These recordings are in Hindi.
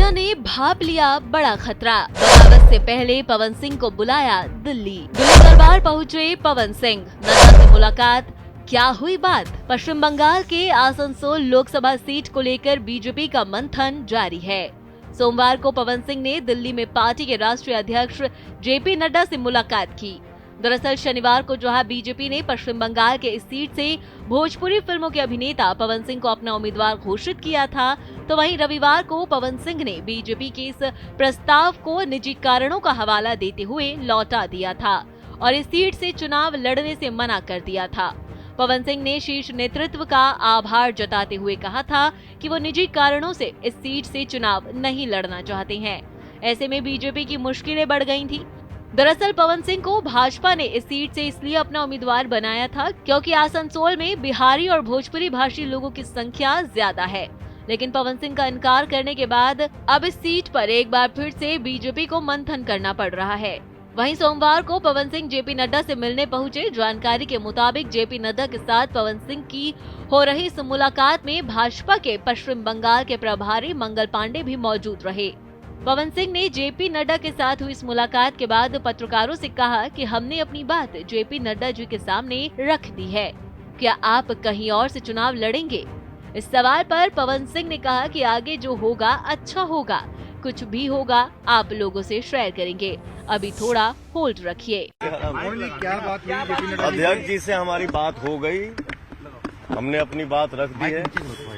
नड्डा ने भाप लिया बड़ा खतरा। बगावत से पहले पवन सिंह को बुलाया दिल्ली दरबार पहुंचे पवन सिंह। नड्डा से मुलाकात, क्या हुई बात? पश्चिम बंगाल के आसनसोल लोकसभा सीट को लेकर बीजेपी का मंथन जारी है। सोमवार को पवन सिंह ने दिल्ली में पार्टी के राष्ट्रीय अध्यक्ष जेपी नड्डा से मुलाकात की। दरअसल शनिवार को जहां बीजेपी ने पश्चिम बंगाल के इस सीट से भोजपुरी फिल्मों के अभिनेता पवन सिंह को अपना उम्मीदवार घोषित किया था, तो वहीं रविवार को पवन सिंह ने बीजेपी के इस प्रस्ताव को निजी कारणों का हवाला देते हुए लौटा दिया था और इस सीट से चुनाव लड़ने से मना कर दिया था। पवन सिंह ने शीर्ष नेतृत्व का आभार जताते हुए कहा था कि वो निजी कारणों से इस सीट से चुनाव नहीं लड़ना चाहते हैं। ऐसे में बीजेपी की मुश्किलें बढ़ गई थी। दरअसल पवन सिंह को भाजपा ने इस सीट से इसलिए अपना उम्मीदवार बनाया था क्योंकि आसनसोल में बिहारी और भोजपुरी भाषी लोगों की संख्या ज्यादा है। लेकिन पवन सिंह का इनकार करने के बाद अब इस सीट पर एक बार फिर से बीजेपी को मंथन करना पड़ रहा है। वहीं सोमवार को पवन सिंह जेपी नड्डा से मिलने पहुंचे। जानकारी के मुताबिक जेपी नड्डा के साथ पवन सिंह की हो रही इस मुलाकात में भाजपा के पश्चिम बंगाल के प्रभारी मंगल पांडे भी मौजूद रहे। पवन सिंह ने जेपी नड्डा के साथ हुई इस मुलाकात के बाद पत्रकारों से कहा कि हमने अपनी बात जेपी नड्डा जी के सामने रख दी है। क्या आप कहीं और से चुनाव लड़ेंगे? इस सवाल पर पवन सिंह ने कहा कि आगे जो होगा अच्छा होगा, कुछ भी होगा आप लोगों से शेयर करेंगे, अभी थोड़ा होल्ड रखिए। अध्यक्ष जी से हमारी बात हो गई, हमने अपनी बात रख दी है,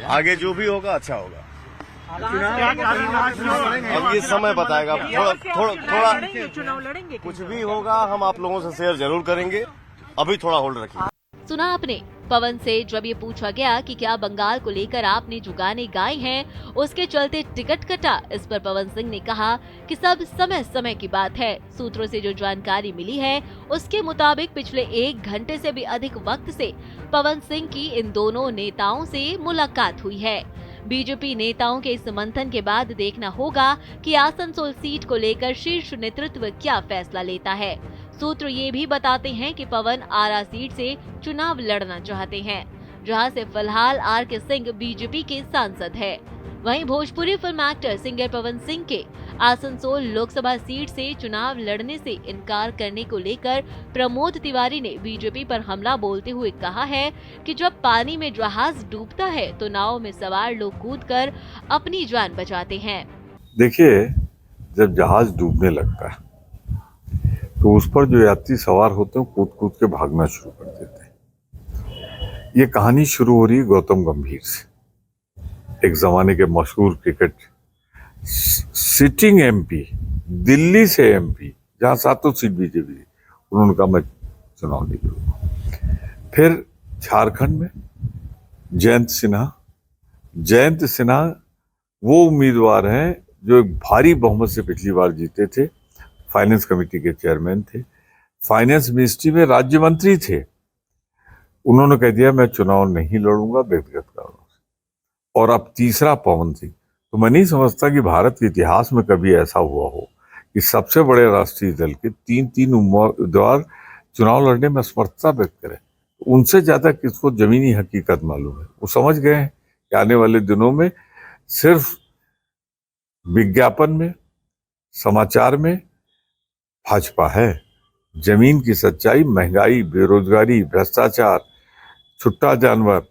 आगे जो भी होगा अच्छा होगा। अब ये समय बताएगा। थोड़ा चुनाव लड़ेंगे, कुछ भी होगा हम आप लोगों से शेयर जरूर करेंगे, अभी थोड़ा होल्ड रखिए। सुना आपने पवन से जब ये पूछा गया कि क्या बंगाल को लेकर आपने जो गाने गाए हैं उसके चलते टिकट कटा, इस पर पवन सिंह ने कहा कि सब समय समय की बात है। सूत्रों से जो जानकारी मिली है उसके मुताबिक पिछले 1 घंटे से भी अधिक वक्त से पवन सिंह की इन दोनों नेताओं से मुलाकात हुई है। बीजेपी नेताओं के इस मंथन के बाद देखना होगा कि आसनसोल सीट को लेकर शीर्ष नेतृत्व क्या फैसला लेता है। सूत्र ये भी बताते हैं कि पवन आरा सीट से चुनाव लड़ना चाहते हैं, जहां से फिलहाल आर.के. सिंह बीजेपी के सांसद हैं। वहीं Bhojpuri film actor singer Pawan Singh के आसनसोल लोकसभा सीट से चुनाव लड़ने से इनकार करने को लेकर प्रमोद तिवारी ने बीजेपी पर हमला बोलते हुए कहा है कि जब पानी में जहाज डूबता है तो नाव में सवार लोग कूदकर अपनी जान बचाते हैं। देखिए, जब जहाज डूबने लगता है तो उस पर जो यात्री सवार होते हैं कूद कूद के भागना शुरू कर देते हैं। ये कहानी शुरू हो रही है गौतम गंभीर से, एक जमाने के मशहूर क्रिकेट सिटिंग एमपी, दिल्ली से एमपी, जहां 7 सीट बीजेपी थी, उन्होंने कहा मैं चुनाव नहीं लड़ूंगा। फिर झारखंड में जयंत सिन्हा वो उम्मीदवार हैं जो एक भारी बहुमत से पिछली बार जीते थे, फाइनेंस कमेटी के चेयरमैन थे, फाइनेंस मिनिस्ट्री में राज्य मंत्री थे। उन्होंने कह दिया मैं चुनाव नहीं लड़ूंगा व्यक्तिगत कारणों से। और अब तीसरा पवन सिंह। तो मैं नहीं समझता कि भारत के इतिहास में कभी ऐसा हुआ हो कि सबसे बड़े राष्ट्रीय दल के 3 उम्मीदवार चुनाव लड़ने में असमर्थता व्यक्त करें। उनसे ज्यादा किसको जमीनी हकीकत मालूम है। वो समझ गए हैं कि आने वाले दिनों में सिर्फ विज्ञापन में, समाचार में भाजपा है। जमीन की सच्चाई, महंगाई, बेरोजगारी, भ्रष्टाचार, छुट्टा जानवर,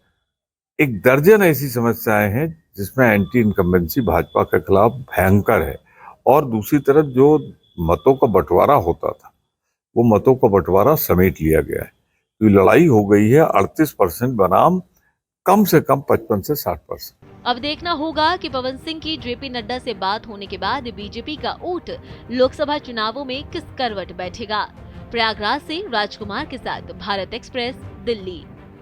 एक दर्जन ऐसी समस्याएं हैं जिसमें एंटी इनकम्बेंसी भाजपा के खिलाफ भयंकर है। और दूसरी तरफ जो मतों का बंटवारा होता था वो मतों का बंटवारा समेट लिया गया है। तो लड़ाई हो गई है 38% बनाम कम से कम 55 से 60%। अब देखना होगा कि पवन सिंह की जेपी नड्डा से बात होने के बाद बीजेपी का ऊंट लोकसभा चुनावों में किस करवट बैठेगा। प्रयागराज से राजकुमार के साथ भारत एक्सप्रेस, दिल्ली।